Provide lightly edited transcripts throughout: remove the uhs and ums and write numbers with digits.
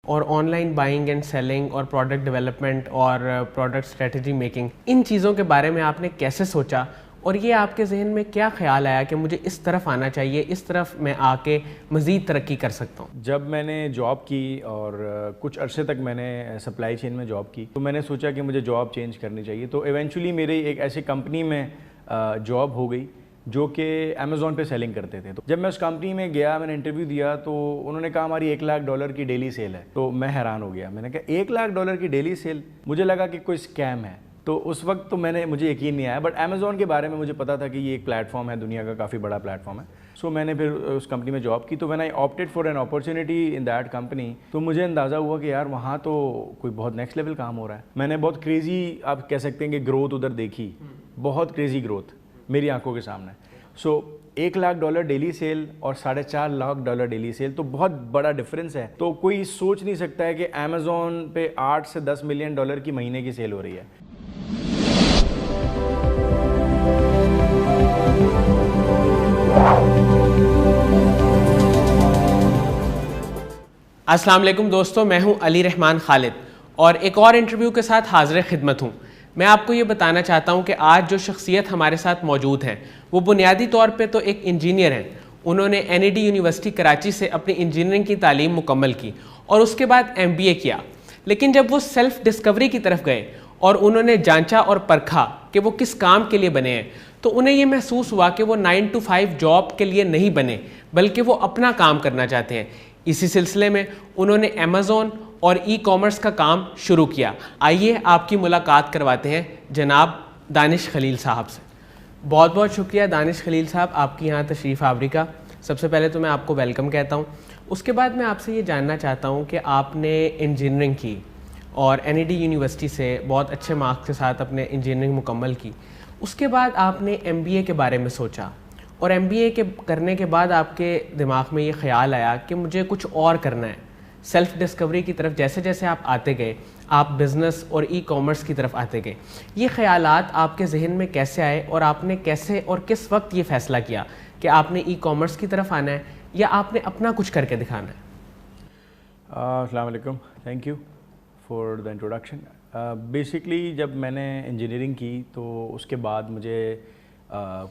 اور online buying and selling اور product development اور پروڈکٹ اسٹریٹجی میکنگ، ان چیزوں کے بارے میں آپ نے کیسے سوچا اور یہ آپ کے ذہن میں کیا خیال آیا کہ مجھے اس طرف آنا چاہیے، اس طرف میں آ کے مزید ترقی کر سکتا ہوں؟ جب میں نے جاب کی اور کچھ عرصے تک میں نے سپلائی چین میں جاب کی تو میں نے سوچا کہ مجھے جاب چینج کرنی چاہیے. تو ایونچولی میری ایک ایسی کمپنی میں جاب ہو گئی جو کہ امیزون پہ سیلنگ کرتے تھے. تو جب میں اس کمپنی میں گیا، میں نے انٹرویو دیا تو انہوں نے کہا ہماری $1,00,000 کی ڈیلی سیل ہے. تو میں حیران ہو گیا. میں نے کہا $1,00,000 کی ڈیلی سیل؟ مجھے لگا کہ کوئی اسکیم ہے. تو اس وقت تو مجھے یقین نہیں آیا، بٹ امیزون کے بارے میں مجھے پتا تھا کہ یہ ایک پلیٹ فارم ہے، دنیا کا کافی بڑا پلیٹ فارم ہے. سو میں نے پھر اس کمپنی میں جاب کی. تو when I opted for an opportunity in that company, تو مجھے اندازہ ہوا کہ یار وہاں تو کوئی بہت نیکسٹ لیول کام ہو رہا ہے. میں نے بہت کریزی، آپ کہہ سکتے ہیں کہ گروتھ ادھر دیکھی، بہت کریزی گروتھ میری آنکھوں کے سامنے. سو $1,00,000 ڈیلی سیل اور $4.5 lakh ڈیلی سیل تو بہت بڑا ڈفرینس ہے. تو کوئی سوچ نہیں سکتا ہے کہ امیزون پہ $8 سے $10 ملین کی مہینے کی سیل ہو رہی ہے. السلام علیکم دوستو، میں ہوں علی رحمان خالد اور ایک اور انٹرویو کے ساتھ حاضر خدمت ہوں. میں آپ کو یہ بتانا چاہتا ہوں کہ آج جو شخصیت ہمارے ساتھ موجود ہیں وہ بنیادی طور پہ تو ایک انجینئر ہیں. انہوں نے NED یونیورسٹی کراچی سے اپنی انجینئرنگ کی تعلیم مکمل کی اور اس کے بعد MBA کیا. لیکن جب وہ سیلف ڈسکوری کی طرف گئے اور انہوں نے جانچا اور پرکھا کہ وہ کس کام کے لیے بنے ہیں، تو انہیں یہ محسوس ہوا کہ وہ 9 to 5 جاب کے لیے نہیں بنے، بلکہ وہ اپنا کام کرنا چاہتے ہیں. اسی سلسلے میں انہوں نے امیزون اور ای کامرس کا کام شروع کیا. آئیے آپ کی ملاقات کرواتے ہیں جناب دانش خلیل صاحب سے. بہت بہت شکریہ دانش خلیل صاحب، آپ کی یہاں تشریف آوری کا. سب سے پہلے تو میں آپ کو ویلکم کہتا ہوں. اس کے بعد میں آپ سے یہ جاننا چاہتا ہوں کہ آپ نے انجینئرنگ کی اور NED یونیورسٹی سے بہت اچھے مارکس کے ساتھ اپنے انجینئرنگ مکمل کی. اس کے بعد آپ نے MBA کے بارے میں سوچا اور MBA کے کرنے کے بعد آپ کے دماغ میں یہ خیال آیا کہ مجھے کچھ اور کرنا ہے. سیلف ڈسکوری کی طرف جیسے جیسے آپ آتے گئے، آپ بزنس اور ای کامرس کی طرف آتے گئے. یہ خیالات آپ کے ذہن میں کیسے آئے اور آپ نے کیسے اور کس وقت یہ فیصلہ کیا کہ آپ نے ای کامرس کی طرف آنا ہے یا آپ نے اپنا کچھ کر کے دکھانا ہے؟ السلام علیکم، thank you for the introduction. Basically جب میں نے انجینئرنگ کی تو اس کے بعد مجھے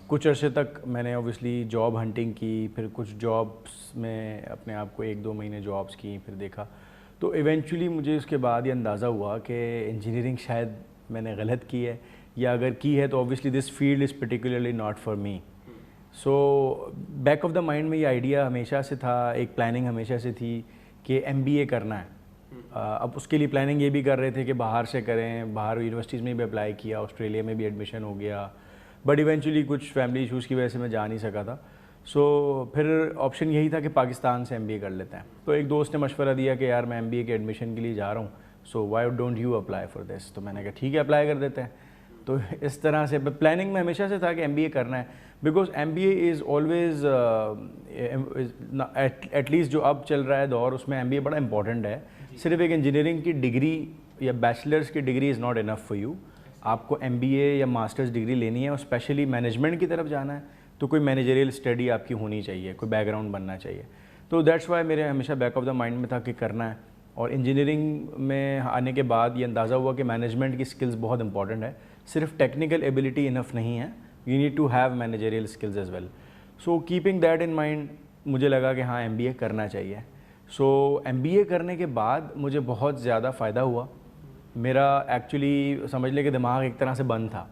کچھ عرصے تک میں نے اوبویسلی جاب ہنٹنگ کی، پھر کچھ جابس میں اپنے آپ کو 1-2 مہینے جابس کی، پھر دیکھا. تو ایونچولی مجھے اس کے بعد یہ اندازہ ہوا کہ انجینئرنگ شاید میں نے غلط کی ہے، یا اگر کی ہے تو obviously this field is particularly not for me. So back of the mind میں یہ آئیڈیا ہمیشہ سے تھا، ایک پلاننگ ہمیشہ سے تھی کہ MBA کرنا ہے. اب اس کے لیے پلاننگ یہ بھی کر رہے تھے کہ باہر سے کریں، باہر یونیورسٹیز میں بھی اپلائی کیا، آسٹریلیا میں بھی ایڈمیشن ہو گیا، بٹ ایونچولی کچھ فیملی ایشوز کی وجہ سے میں جا نہیں سکا تھا. سو پھر آپشن یہی تھا کہ پاکستان سے MBA کر لیتے ہیں. تو ایک دوست نے مشورہ دیا کہ یار میں MBA کے ایڈمیشن کے لیے جا رہا ہوں، so why don't you apply for this. تو میں نے کہا ٹھیک ہے، اپلائی کر دیتے ہیں. تو اس طرح سے پلاننگ میں ہمیشہ سے تھا کہ MBA کرنا ہے، because MBA is always at least جو اب چل رہا ہے دور، اس میں MBA بڑا امپورٹنٹ ہے. صرف ایک انجینئرنگ کی ڈگری یا بیچلرس کی degree is not enough for you. آپ کو MBA یا ماسٹرز ڈگری لینی ہے اور اسپیشلی مینجمنٹ کی طرف جانا ہے تو کوئی مینیجریل اسٹڈی آپ کی ہونی چاہیے، کوئی بیک گراؤنڈ بننا چاہیے. تو دیٹس وائی میرے ہمیشہ بیک آف دا مائنڈ میں تھا کہ کرنا ہے. اور انجینئرنگ میں آنے کے بعد یہ اندازہ ہوا کہ مینجمنٹ کی اسکلز بہت امپورٹنٹ ہے، صرف ٹیکنیکل ایبلٹی انف نہیں ہے، you need to have managerial skills as well. So keeping that in mind مجھے لگا کہ ہاں MBA کرنا چاہیے. سو MBA کرنے کے بعد مجھے بہت زیادہ فائدہ ہوا. میرا ایکچولی سمجھ لے کہ دماغ ایک طرح سے بند تھا،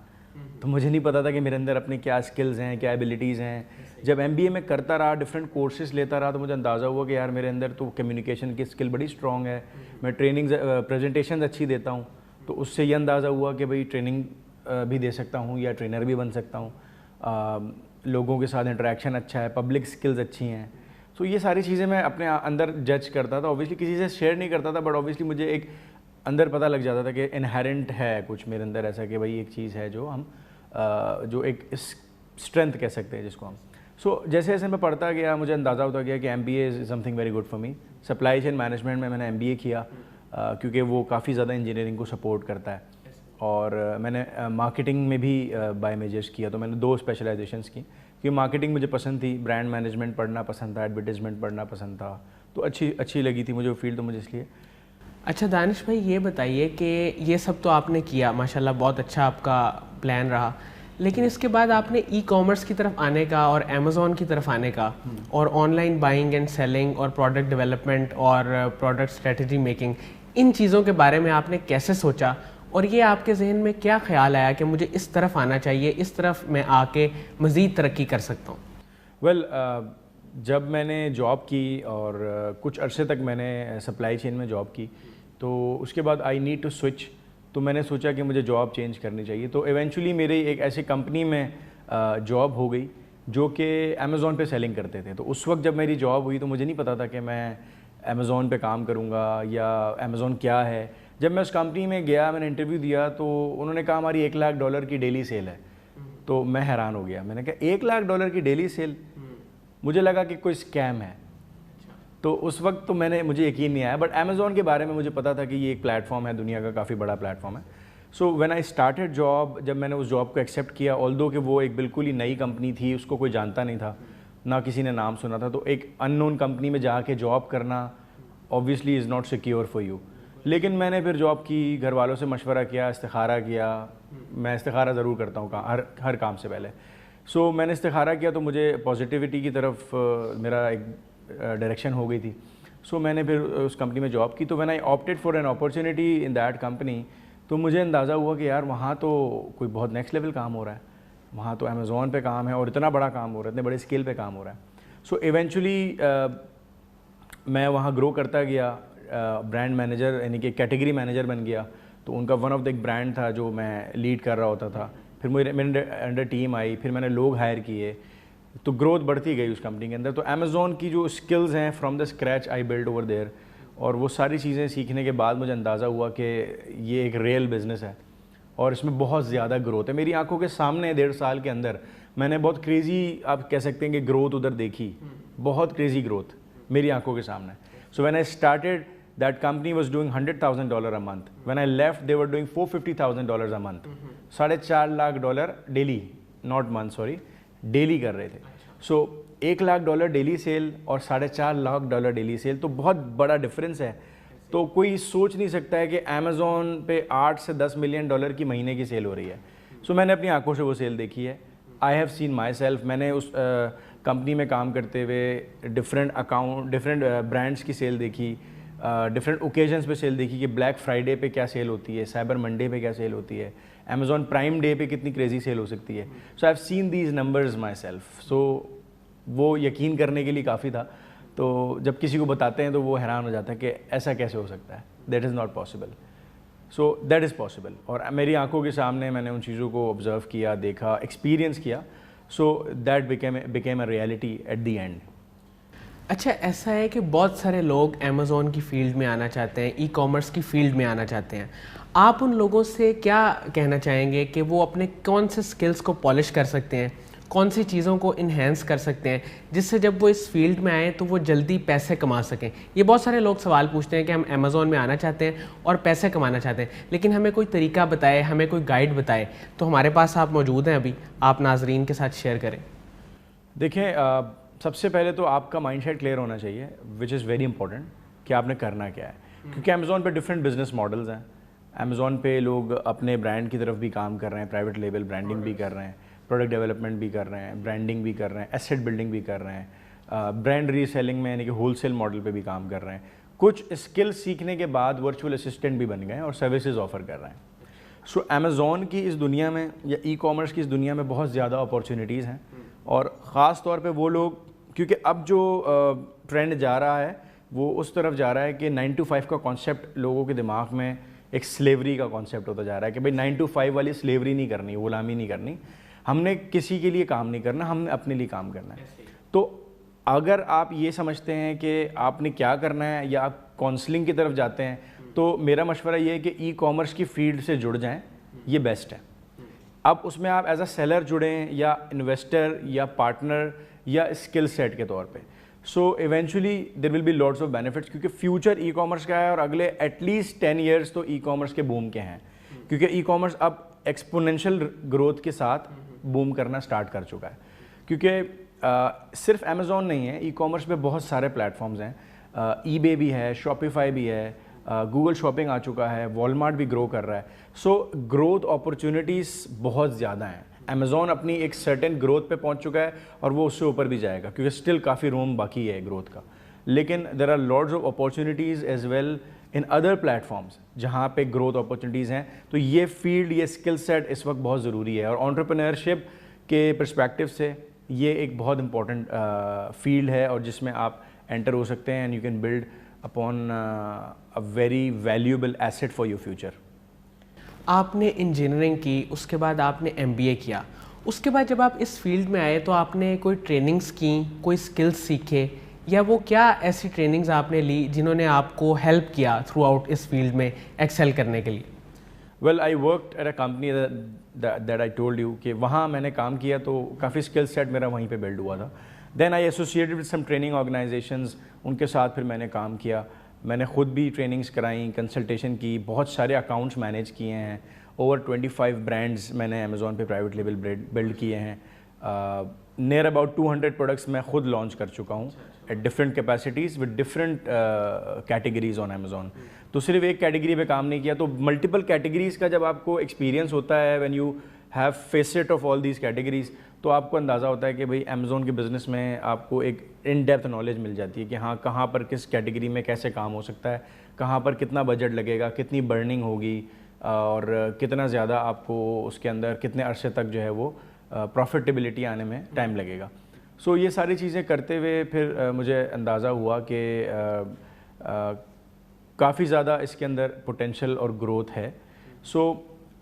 تو مجھے نہیں پتا تھا کہ میرے اندر اپنی کیا اسکلز ہیں، کیا ایبلٹیز ہیں. جب MBA میں کرتا رہا، ڈفرینٹ کورسز لیتا رہا، تو مجھے اندازہ ہوا کہ یار میرے اندر تو کمیونیکیشن کی اسکل بڑی اسٹرانگ ہے، میں ٹریننگز پریزنٹیشنز اچھی دیتا ہوں. تو اس سے یہ اندازہ ہوا کہ بھائی ٹریننگ بھی دے سکتا ہوں یا ٹرینر بھی بن سکتا ہوں. لوگوں کے ساتھ انٹریکشن اچھا ہے، پبلک اسکلز اچھی ہیں. سو یہ ساری چیزیں میں اپنے اندر جج کرتا تھا. اوبیسلی کسی سے شیئر نہیں کرتا تھا، بٹ اوبیسلی مجھے ایک اندر پتہ لگ جاتا تھا کہ انہیرنٹ ہے کچھ میرے اندر ایسا کہ بھائی ایک چیز ہے جو ہم جو ایک اسٹرینتھ کہہ سکتے ہیں جس کو ہم. سو جیسے جیسے میں پڑھتا گیا مجھے اندازہ ہوتا گیا کہ MBA is something very good for me. Supply chain management میں نے MBA کیا کیونکہ وہ کافی زیادہ انجینئرنگ کو سپورٹ کرتا ہے. اور میں نے مارکیٹنگ میں بھی بائی میجرس کیا. تو میں نے 2 اسپیشلائزیشنس کی کیونکہ مارکیٹنگ مجھے پسند تھی، برانڈ مینجمنٹ پڑھنا پسند تھا، ایڈورٹیزمنٹ پڑھنا پسند تھا. تو اچھی لگی تھی مجھے وہ فیلڈ. تو مجھے اس لیے اچھا دانش بھائی یہ بتائیے کہ یہ سب تو آپ نے کیا ماشاءاللہ، بہت اچھا آپ کا پلان رہا، لیکن اس کے بعد آپ نے ای کامرس کی طرف آنے کا اور امیزون کی طرف آنے کا اور online buying and selling اور پروڈکٹ ڈیولپمنٹ اور پروڈکٹ اسٹریٹجی میکنگ، ان چیزوں کے بارے میں آپ نے کیسے سوچا، اور یہ آپ کے ذہن میں کیا خیال آیا کہ مجھے اس طرف آنا چاہیے، اس طرف میں آ کے مزید ترقی کر سکتا ہوں؟ ویل جب میں نے جاب کی اور کچھ عرصے تک میں نے سپلائی چین میں جاب کی، تو اس کے بعد آئی نیڈ ٹو سوئچ، تو میں نے سوچا کہ مجھے جاب چینج کرنی چاہیے. تو ایونچولی میری ایک ایسی کمپنی میں جاب ہو گئی جو کہ امیزون پہ سیلنگ کرتے تھے. تو اس وقت جب میری جاب ہوئی تو مجھے نہیں پتا تھا کہ میں امیزون پہ کام کروں گا یا امیزون کیا ہے. جب میں اس کمپنی میں گیا، میں نے انٹرویو دیا، تو انہوں نے کہا ہماری $1,00,000 کی ڈیلی سیل ہے. تو میں حیران ہو گیا، میں نے کہا $1,00,000 کی ڈیلی سیل؟ مجھے لگا کہ کوئی اسکیم ہے. تو اس وقت تو مجھے یقین نہیں آیا، بٹ امیزون کے بارے میں مجھے پتا تھا کہ یہ ایک پلیٹ فارم ہے، دنیا کا کافی بڑا پلیٹ فارم ہے. So when I started job, جب میں نے اس جاب کو ایکسیپٹ کیا، آلدو کہ وہ ایک بالکل ہی نئی کمپنی تھی، اس کو کوئی جانتا نہیں تھا، نہ کسی نے نام سنا تھا، تو ایک ان نون کمپنی میں جا کے جاب کرنا obviously is not secure for you. لیکن میں نے پھر جاب کی، گھر والوں سے مشورہ کیا، استخارہ کیا. میں استخارہ ضرور کرتا ہوں ہر کام سے پہلے. سو میں نے استخارہ کیا تو مجھے پازیٹیوٹی کی طرف میرا ایک ڈائریکشن ہو گئی تھی. سو میں نے پھر اس کمپنی میں جاب کی. تو when I opted for an opportunity in that company, تو مجھے اندازہ ہوا کہ یار وہاں تو کوئی بہت نیکسٹ لیول کام ہو رہا ہے، وہاں تو امیزون پہ کام ہے اور اتنا بڑا کام ہو رہا ہے، اتنے بڑے اسکیل پہ کام ہو رہا ہے. سو ایونچولی میں وہاں گرو کرتا گیا، برانڈ مینیجر یعنی کہ کیٹیگری مینیجر بن گیا. تو ان کا ون آف دا ایک برانڈ تھا جو میں لیڈ کر رہا ہوتا تھا. پھر میرے انڈر ٹیم آئی، پھر میں نے لوگ ہائر کیے، تو گروتھ بڑھتی گئی اس کمپنی کے اندر. تو امیزون کی جو اسکلز ہیں from the scratch I build over there, اور وہ ساری چیزیں سیکھنے کے بعد مجھے اندازہ ہوا کہ یہ ایک ریئل بزنس ہے اور اس میں بہت زیادہ گروتھ ہے. میری آنکھوں کے سامنے 1.5 سال کے اندر میں نے بہت کریزی، آپ کہہ سکتے ہیں کہ گروتھ ادھر دیکھی، بہت کریزی گروتھ میری آنکھوں کے سامنے. So when I started that company was doing $100,000 a month. When I left, they were doing $450,000 a month. $4.5 lakh daily, not month, sorry, daily کر رہے تھے. So $1,00,000 ڈیلی سیل اور $4.5 lakh ڈیلی سیل، تو بہت بڑا ڈفرینس ہے. تو کوئی سوچ نہیں سکتا ہے کہ امیزون پہ $8 سے $10 ملین کی مہینے کی سیل ہو رہی ہے. سو میں نے اپنی آنکھوں سے وہ سیل دیکھی ہے. آئی ہیو سین مائی سیلف. میں نے اس کمپنی میں کام کرتے ہوئے ڈفرینٹ برانڈس کی سیل دیکھی، ڈفرینٹ اوکیزنس پہ سیل دیکھی کہ بلیک فرائیڈے پہ کیا سیل ہوتی ہے، سائبر منڈے پہ کیا سیل ہوتی ہے، امیزون پرائم ڈے پہ کتنی کریزی سیل ہو سکتی ہے. So I have seen these numbers مائی سیلف. سو وہ یقین کرنے کے لیے کافی تھا. تو جب کسی کو بتاتے ہیں تو وہ حیران ہو جاتا ہے کہ ایسا کیسے ہو سکتا ہے، that is not possible. So that is possible. اور میری آنکھوں کے سامنے میں نے ان چیزوں کو آبزرو کیا، دیکھا، ایکسپیرینس کیا. So that became a reality at the end. اچھا ایسا ہے کہ بہت سارے لوگ امیزون کی فیلڈ میں آنا چاہتے ہیں، ای کامرس کی فیلڈ میں آنا چاہتے ہیں. آپ ان لوگوں سے کیا کہنا چاہیں گے کہ وہ اپنے کون سے سکلز کو پالش کر سکتے ہیں، کون سی چیزوں کو انہینس کر سکتے ہیں جس سے جب وہ اس فیلڈ میں آئیں تو وہ جلدی پیسے کما سکیں؟ یہ بہت سارے لوگ سوال پوچھتے ہیں کہ ہم امیزون میں آنا چاہتے ہیں اور پیسے کمانا چاہتے ہیں، لیکن ہمیں کوئی طریقہ بتائے، ہمیں کوئی گائیڈ بتائے. تو ہمارے پاس آپ موجود ہیں، ابھی آپ ناظرین کے ساتھ شیئر کریں. دیکھیں، سب سے پہلے تو آپ کا مائنڈ سیٹ کلیئر ہونا چاہیے، وچ از ویری امپورٹنٹ، کہ آپ نے کرنا کیا ہے. کیونکہ امیزون پہ ڈفرینٹ بزنس ماڈلز ہیں. امیزون پہ لوگ اپنے برانڈ کی طرف بھی کام کر رہے ہیں، پرائیویٹ لیبل برانڈنگ بھی کر رہے ہیں، پروڈکٹ ڈیولپمنٹ بھی کر رہے ہیں، برانڈنگ بھی کر رہے ہیں، ایسیٹ بلڈنگ بھی کر رہے ہیں، برانڈ ری سیلنگ میں یعنی کہ ہول سیل ماڈل پہ بھی کام کر رہے ہیں. کچھ اسکل سیکھنے کے بعد ورچوئل اسسٹنٹ بھی بن گئے ہیں اور سروسز آفر کر رہے ہیں. سو امیزون کی اس دنیا میں یا ای کامرس کی اس دنیا میں بہت زیادہ اپارچونیٹیز ہیں. اور خاص طور پہ وہ لوگ، کیونکہ اب جو ٹرینڈ جا رہا ہے وہ اس طرف جا رہا ہے کہ 9 to 5 کا کانسیپٹ لوگوں کے دماغ میں ایک سلیوری کا کانسیپٹ ہوتا جا رہا ہے کہ بھائی 9 to 5 والی سلیوری نہیں کرنی، غلامی نہیں کرنی، ہم نے کسی کے لیے کام نہیں کرنا، ہم نے اپنے لیے کام کرنا ہے. تو اگر آپ یہ سمجھتے ہیں کہ آپ نے کیا کرنا ہے یا آپ کاؤنسلنگ کی طرف جاتے ہیں، تو میرا مشورہ یہ ہے کہ ای کامرس کی فیلڈ سے جڑ جائیں، یہ بیسٹ ہے. اب اس میں آپ ایز اے سیلر جڑیں یا انویسٹر یا پارٹنر یا اسکل سیٹ کے طور پہ. So eventually there will be lots of benefits, کیونکہ فیوچر ای کامرس کا ہے اور اگلے ایٹ لیسٹ 10 ایئرس تو ای کامرس کے بوم کے ہیں. کیونکہ ای کامرس اب ایکسپونینشیل گروتھ کے ساتھ بوم کرنا سٹارٹ کر چکا ہے. کیونکہ صرف امیزون نہیں ہے، ای کامرس پہ بہت سارے پلیٹ فارمز ہیں. ای بے بھی ہے، شاپیفائی بھی ہے، گوگل شاپنگ آ چکا ہے, والمارٹ بھی گرو کر رہا ہے. سو گروتھ اپرچونیٹیز بہت زیادہ ہیں. امیزون اپنی ایک سرٹن گروتھ پہ پہنچ چکا ہے اور وہ اس سے اوپر بھی جائے گا, کیونکہ اسٹل کافی روم باقی ہے گروتھ کا. لیکن there are lots of opportunities as well in other platforms جہاں پہ گروتھ اپارچونیٹیز ہیں. تو یہ فیلڈ, یہ اسکل سیٹ اس وقت بہت ضروری ہے, اور انٹرپرینورشپ کے پرسپیکٹیو سے یہ ایک بہت امپورٹنٹ فیلڈ ہے, اور جس میں آپ انٹر ہو سکتے ہیں, and you can build upon a very valuable asset for your future. آپ نے انجینئرنگ کی, اس کے بعد آپ نے MBA کیا. اس کے بعد جب آپ اس فیلڈ میں آئے تو آپ نے کوئی ٹریننگز کیں, کوئی اسکلس سیکھے, یا وہ کیا ایسی ٹریننگز آپ نے لی جنہوں نے آپ کو ہیلپ کیا تھرو آؤٹ اس فیلڈ میں ایکسل کرنے کے لیے؟ Well I worked at a company that I told you کہ وہاں میں نے کام کیا تو کافی اسکل سیٹ میرا وہیں پہ بلڈ ہوا تھا. Then I associated with some training organisations, ان کے ساتھ پھر میں نے کام کیا. میں نے خود بھی ٹریننگز کرائیں, کنسلٹیشن کی, بہت سارے اکاؤنٹس مینیج کیے ہیں. اوور 25 برانڈز میں نے امیزون پہ پرائیویٹ لیبل بلڈ کیے ہیں. نیئر اباؤٹ 200 پروڈکٹس میں خود لانچ کر چکا ہوں at different capacities with different categories on Amazon. تو صرف ایک کیٹیگری پہ کام نہیں کیا, تو ملٹیپل کیٹیگریز کا جب آپ کو ایکسپیرینس ہوتا ہے, when you have feast of all these categories, تو آپ کو اندازہ ہوتا ہے کہ بھائی امیزون کے بزنس میں آپ کو ایک ان ڈیپتھ نالج مل جاتی ہے کہ ہاں کہاں پر کس کیٹیگری میں کیسے کام ہو سکتا ہے, کہاں پر کتنا بجٹ لگے گا, کتنی برننگ ہوگی, اور کتنا زیادہ آپ کو اس کے اندر کتنے عرصے تک جو ہے وہ پروفیٹیبلٹی آنے میں ٹائم لگے گا. سو یہ ساری چیزیں کرتے ہوئے پھر مجھے اندازہ ہوا کہ کافی زیادہ اس کے اندر پوٹینشیل اور گروتھ ہے. So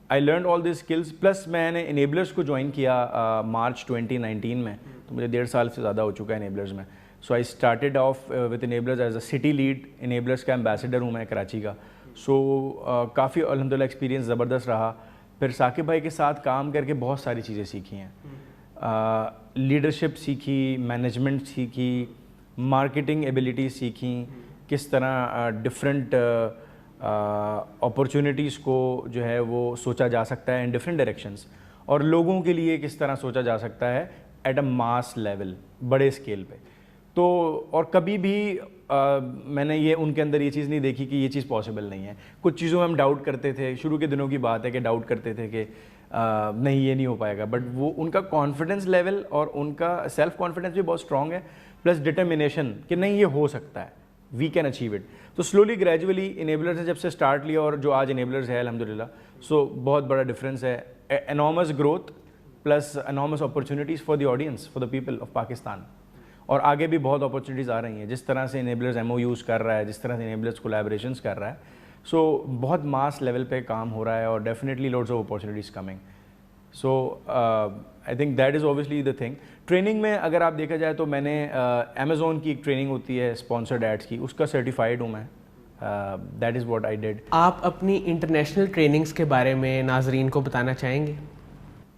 I learn all these skills, plus میں نے انیبلرز کو جوائن کیا مارچ 2019 میں, تو مجھے 1.5 سال سے زیادہ ہو چکا ہے انیبلرز میں. So I started off with Enablers as a city lead. Enablers کا ایمبیسڈر ہوں میں کراچی کا. سو کافی الحمدللہ ایکسپیرینس زبردست رہا. پھر ثاقب بھائی کے ساتھ کام کر کے بہت ساری چیزیں سیکھی ہیں, لیڈرشپ سیکھی, مینجمنٹ سیکھی, مارکیٹنگ ایبیلٹیز سیکھیں, کس طرح ڈفرینٹ اپرچونیٹیز کو جو ہے وہ سوچا جا سکتا ہے ان ڈفرینٹ ڈائریکشنز, اور لوگوں کے لیے کس طرح سوچا جا سکتا ہے ایٹ اے ماس لیول, بڑے اسکیل پہ. تو اور کبھی بھی میں نے یہ ان کے اندر یہ چیز نہیں دیکھی کہ یہ چیز پاسبل نہیں ہے. کچھ چیزوں میں ہم ڈاؤٹ کرتے تھے, شروع کے دنوں کی بات ہے کہ ڈاؤٹ کرتے تھے کہ نہیں یہ نہیں ہو پائے گا, بٹ وہ ان کا کانفیڈنس لیول اور ان کا سیلف کانفیڈنس بھی بہت اسٹرانگ ہے, پلس ڈٹرمنیشن کہ نہیں یہ ہو سکتا ہے, وی کین اچیو اٹ. تو سلولی گریجولی انیبلرز نے جب سے اسٹارٹ لیا, اور جو آج انیبلرز ہے الحمدللہ, سو بہت بڑا ڈفرینس ہے. Enormous growth plus enormous opportunities for the audience, for the people of Pakistan. اور آگے بھی بہت اپرچونیٹیز آ رہی ہیں, جس طرح سے انیبلرز MOUs کر رہا ہے, جس طرح سے انیبلرز کولیبریشنز کر رہا ہے. سو بہت ماس لیول پہ کام ہو رہا ہے, اور definitely lots of opportunities coming. So I think that is obviously the thing. Training میں اگر آپ دیکھا جائے تو میں نے امیزون کی ایک ٹریننگ ہوتی ہے اسپانسرڈ ایڈس کی, اس کا سرٹیفائڈ ہوں میں. That is what I did. آپ اپنی انٹرنیشنل ٹریننگز کے بارے میں ناظرین کو بتانا چاہیں گے؟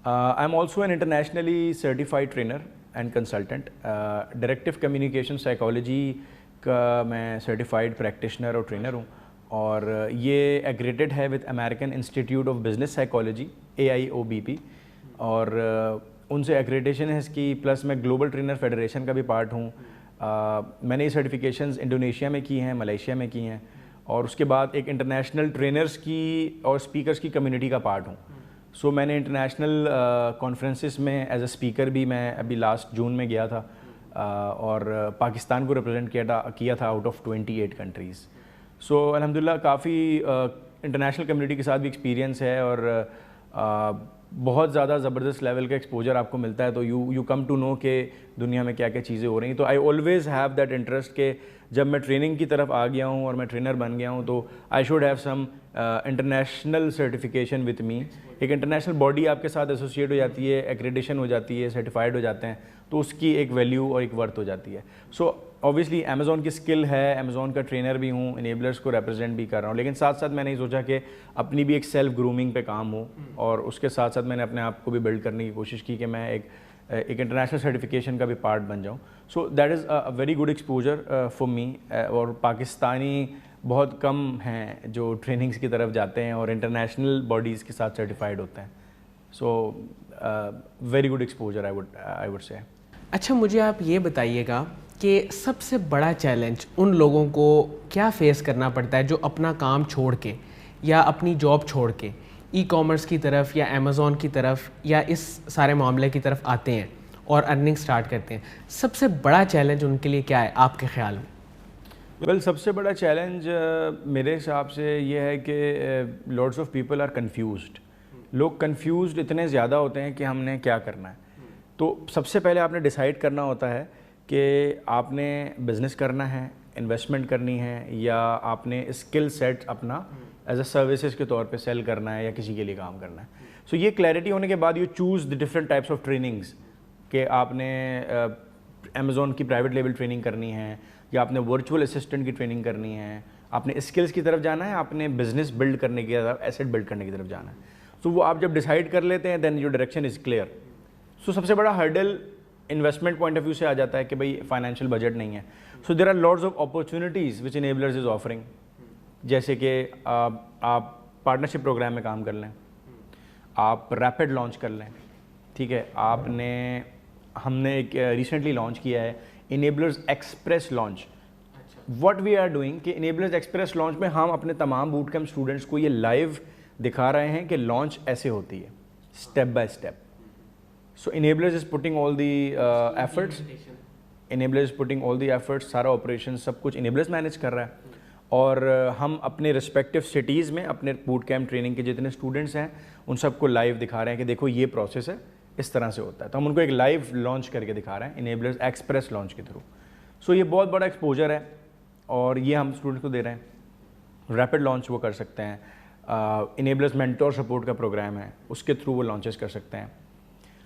I am also an internationally certified trainer and consultant. Directive communication psychology کا میں سرٹیفائڈ پریکٹیشنر اور ٹرینر ہوں, اور یہ ایگریٹڈ ہے with American institute of business psychology AIOBP, اور ان سے ایگریٹیشن ہے اس کی. پلس میں گلوبل ٹرینر فیڈریشن کا بھی پارٹ ہوں. میں نے یہ سرٹیفکیشنز انڈونیشیا میں کی ہیں, ملیشیا میں کی ہیں, اور اس کے بعد ایک انٹرنیشنل ٹرینرز کی اور اسپیکرز کی کمیونٹی کا پارٹ ہوں. سو میں نے انٹرنیشنل کانفرنسز میں ایز اے اسپیکر بھی میں ابھی لاسٹ جون میں گیا تھا, اور پاکستان کو ریپرزینٹ کیا تھا آؤٹ آف 28 کنٹریز. سو الحمدللہ کافی انٹرنیشنل کمیونٹی کے ساتھ بھی ایکسپیرینس ہے, اور بہت زیادہ زبردست لیول کا ایکسپوجر آپ کو ملتا ہے. تو یو کم ٹو نو کہ دنیا میں کیا کیا چیزیں ہو رہی ہیں. تو I always have that interest کہ جب میں ٹریننگ کی طرف آ گیا ہوں اور میں ٹرینر بن گیا ہوں, تو I should have some international certification with me. ایک انٹرنیشنل باڈی آپ کے ساتھ ایسوسیٹ ہو جاتی ہے, ایکریڈیشن ہو جاتی ہے, سرٹیفائڈ ہو جاتے ہیں, تو اس کی ایک ویلیو اور ایک ورتھ ہو جاتی ہے. سو اوبیسلی امیزون کی اسکل ہے, امیزون کا ٹرینر بھی ہوں, انیبلرز کو ریپرزینٹ بھی کر رہا ہوں, لیکن ساتھ ساتھ میں نے سوچا کہ اپنی بھی ایک سیلف گرومنگ پہ کام ہو, اور اس کے ساتھ ساتھ میں نے اپنے آپ کو بھی بلڈ کرنے کی کوشش کی کہ میں ایک انٹرنیشنل سرٹیفکیشن کا بھی پارٹ بن جاؤں. So that is a very good exposure for me. اور پاکستانی بہت کم ہیں جو ٹریننگز کی طرف جاتے ہیں اور انٹرنیشنل باڈیز کے ساتھ سرٹیفائڈ ہوتے ہیں. So very good exposure I would say. اچھا, مجھے آپ یہ بتائیے گا کہ سب سے بڑا چیلنج ان لوگوں کو کیا فیس کرنا پڑتا ہے جو اپنا کام چھوڑ کے یا اپنی جاب چھوڑ کے ای کامرس کی طرف یا امیزون کی طرف یا اس سارے معاملے کی طرف آتے ہیں اور ارننگ سٹارٹ کرتے ہیں؟ سب سے بڑا چیلنج ان کے لیے کیا ہے آپ کے خیال میں؟ ویل سب سے بڑا چیلنج میرے حساب سے یہ ہے کہ lots of people are confused. لوگ کنفیوزڈ اتنے زیادہ ہوتے ہیں کہ ہم نے کیا کرنا ہے. تو سب سے پہلے آپ نے ڈیسائیڈ کرنا ہوتا ہے کہ آپ نے بزنس کرنا ہے, انویسٹمنٹ کرنی ہے, یا آپ نے اسکل سیٹ اپنا ایز اے سروسز کے طور پہ سیل کرنا ہے یا کسی کے لیے کام کرنا ہے. سو یہ کلیئرٹی ہونے کے بعد you choose the different types of trainings کہ آپ نے امیزون کی پرائیویٹ لیول ٹریننگ کرنی ہے, یا آپ نے ورچوئل اسسٹنٹ کی ٹریننگ کرنی ہے, آپ نے اسکلس کی طرف جانا ہے, آپ نے بزنس بلڈ کرنے کی طرف, ایسٹ بلڈ کرنے کی طرف جانا ہے. سو وہ آپ جب ڈیسائیڈ کر لیتے ہیں then your direction is clear. So سب سے بڑا hurdle investment point of view سے آ جاتا ہے کہ بھائی فائنینشیل بجٹ نہیں ہے. So there are lots of opportunities which Enablers is offering, جیسے کہ آپ پارٹنرشپ پروگرام میں کام کر لیں, آپ ریپڈ لانچ کر لیں. ٹھیک ہے, ہم نے ایک ریسنٹلی لانچ کیا ہے enablers express launch. What we are doing کہ انیبلرز ایکسپریس لانچ میں ہم اپنے تمام بوٹ کیمپ اسٹوڈنٹس کو یہ لائیو دکھا رہے ہیں کہ لانچ ایسے ہوتی ہے step by step. So enablers is putting all the efforts, enablers is putting all the efforts, سارا آپریشن سب کچھ انیبلرز مینیج کر رہا ہے. اور ہم اپنے ریسپیکٹیو سٹیز میں اپنے بوٹ کیمپ ٹریننگ کے جتنے اسٹوڈنٹس ہیں ان سب کو لائیو دکھا رہے ہیں کہ دیکھو یہ پروسیس ہے, اس طرح سے ہوتا ہے. تو ہم ان کو ایک لائیو لانچ کر کے دکھا رہے ہیں انیبلرز ایکسپریس لانچ کے تھرو. سو یہ بہت بڑا ایکسپوجر ہے اور یہ ہم اسٹوڈنٹس کو دے رہے ہیں. ریپڈ لانچ وہ کر سکتے ہیں, انیبلرز مینٹور سپورٹ کا پروگرام ہے اس کے تھرو وہ لانچز کر سکتے ہیں.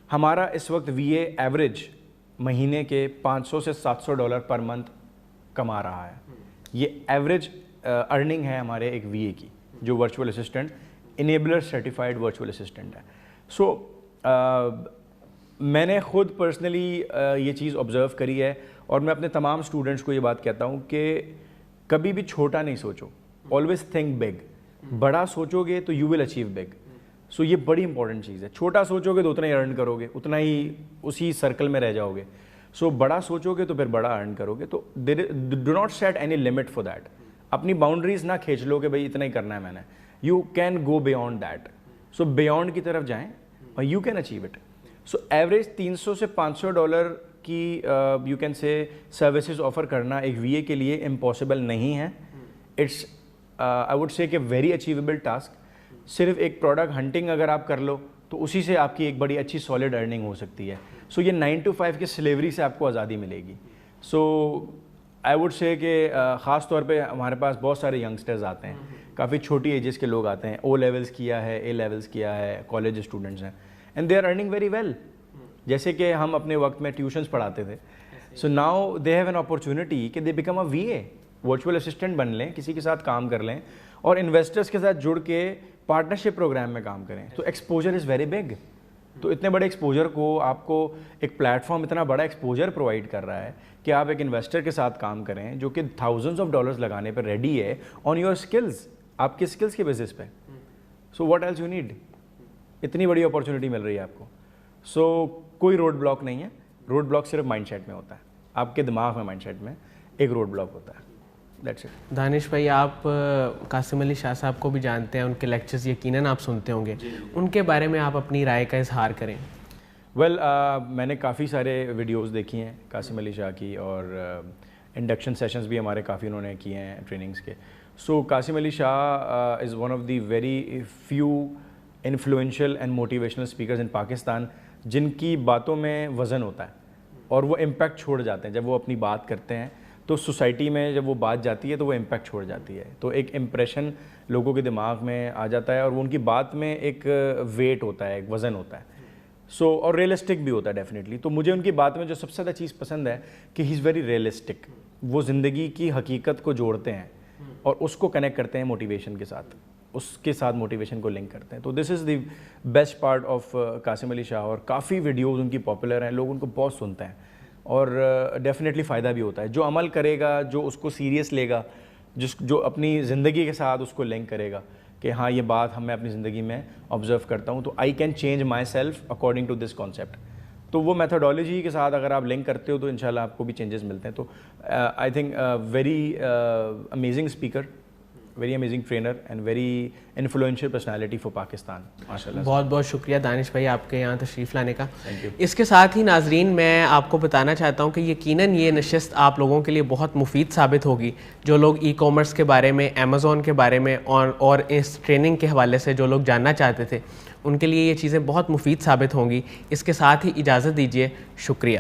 ہمارا اس وقت وی اے ایوریج مہینے کے $500 سے $700 پر منتھ کما رہا ہے. یہ ایوریج ارننگ ہے ہمارے ایک وی اے کی جو virtual assistant enabler certified virtual assistant ہے. سو میں نے خود پرسنلی یہ چیز آبزرو کری ہے اور میں اپنے تمام اسٹوڈنٹس کو یہ بات کہتا ہوں کہ کبھی بھی چھوٹا نہیں سوچو, آلویز تھنک بگ. بڑا سوچو گے تو یو ول اچیو بگ. سو یہ بڑی امپورٹنٹ چیز ہے. چھوٹا سوچو گے تو اتنا ہی ارن کرو گے, اتنا ہی اسی سرکل میں رہ جاؤ گے. سو بڑا سوچو گے تو پھر بڑا ارن کرو گے. تو do not set any limit for that. اپنی باؤنڈریز نہ کھینچ لو کہ بھائی اتنا ہی کرنا ہے میں نے. You can go beyond that. So beyond کی طرف جائیں اور you can achieve it. So average $300 سے $500 کی you can say services offer کرنا ایک وی اے کے لیے امپاسبل نہیں ہے. اٹس آئی وڈ سے کہ ویری اچیویبل ٹاسک. صرف ایک پروڈکٹ ہنٹنگ اگر آپ کر لو تو اسی سے آپ کی ایک بڑی اچھی سالڈ ارننگ ہو سکتی ہے. سو یہ 9 to 5 کی سلیوری سے آپ کو آزادی ملے گی. سو آئی وڈ سے کہ خاص طور پہ ہمارے پاس بہت سارے ینگسٹرز آتے ہیں, کافی چھوٹی ایجز کے لوگ آتے ہیں, او لیولس کیا ہے, اے لیولس کیا ہے, کالج اسٹوڈنٹس ہیں, and they are earning very well. جیسے کہ ہم اپنے وقت میں ٹیوشنس پڑھاتے تھے. So now they have an opportunity کہ they become a V A, virtual assistant بن لیں, کسی کے ساتھ کام کر لیں اور انویسٹرس کے ساتھ جڑ کے پارٹنرشپ پروگرام میں کام کریں. تو ایکسپوجر از ویری بگ. تو اتنے بڑے ایکسپوجر کو آپ کو ایک پلیٹ فارم اتنا بڑا ایکسپوجر پرووائڈ کر رہا ہے کہ آپ ایک انویسٹر کے ساتھ کام کریں جو کہ $1000s لگانے پہ ریڈی ہے آن یور اسکلز, آپ کے اسکلس کے بیسس پہ. So what else you need. اتنی بڑی اپارچونیٹی مل رہی ہے آپ کو. سو کوئی روڈ بلاک نہیں ہے. روڈ بلاک صرف مائنڈ سیٹ میں ہوتا ہے, آپ کے دماغ میں مائنڈ سیٹ میں ایک روڈ بلاک ہوتا ہے. That's it. دانش بھائی, آپ قاسم علی شاہ صاحب کو بھی جانتے ہیں, ان کے لیکچرز یقیناً آپ سنتے ہوں گے. ان کے بارے میں آپ اپنی رائے کا اظہار کریں. ویل میں نے کافی سارے ویڈیوز دیکھی ہیں قاسم علی شاہ کی, اور انڈکشن سیشنز بھی ہمارے کافی انہوں نے کیے ہیں ٹریننگز کے. So Qasim Ali Shah is one of the very few influential and motivational speakers in Pakistan جن کی باتوں میں وزن ہوتا ہے اور وہ امپیکٹ چھوڑ جاتے ہیں. جب وہ اپنی بات کرتے ہیں تو سوسائٹی میں جب وہ بات جاتی ہے تو وہ امپیکٹ چھوڑ جاتی ہے. تو ایک امپریشن لوگوں کے دماغ میں آ جاتا ہے اور وہ ان کی بات میں ایک ویٹ ہوتا ہے, ایک وزن ہوتا ہے. سو اور ریئلسٹک بھی ہوتا ہے ڈیفینیٹلی. تو مجھے ان کی بات میں جو سب سے زیادہ چیز پسند ہے کہ ہی از ویری ریئلسٹک. وہ زندگی کی حقیقت کو جوڑتے ہیں اور اس کو کنیکٹ کرتے ہیں موٹیویشن کے ساتھ, اس کے ساتھ موٹیویشن کو لنک کرتے ہیں. تو this is the best part of Qasim Ali Shah. اور کافی ویڈیوز ان کی پاپولر ہیں, لوگ ان کو بہت سنتے ہیں اور ڈیفینیٹلی فائدہ بھی ہوتا ہے. جو عمل کرے گا, جو اس کو سیریس لے گا, جو اپنی زندگی کے ساتھ اس کو لنک کرے گا کہ ہاں یہ بات میں اپنی زندگی میں آبزرو کرتا ہوں, تو I can change myself according to this concept. تو وہ میتھڈالوجی کے ساتھ اگر آپ لنک کرتے ہو تو انشاءاللہ آپ کو بھی چینجز ملتے ہیں. تو I think very amazing speaker, very amazing trainer and very influential personality for Pakistan. ماشاء اللہ, بہت بہت شکریہ دانش بھائی آپ کے یہاں تشریف لانے کا. Thank you. اس کے ساتھ ہی ناظرین میں آپ کو بتانا چاہتا ہوں کہ یقیناً یہ نشست آپ لوگوں کے لیے بہت مفید ثابت ہوگی. جو لوگ ای کامرس کے بارے میں, امیزون کے بارے میں اور اس ٹریننگ کے حوالے سے جو لوگ جاننا چاہتے تھے, ان کے لیے یہ چیزیں بہت مفید ثابت ہوں گی. اس کے ساتھ ہی اجازت دیجیے. شکریہ.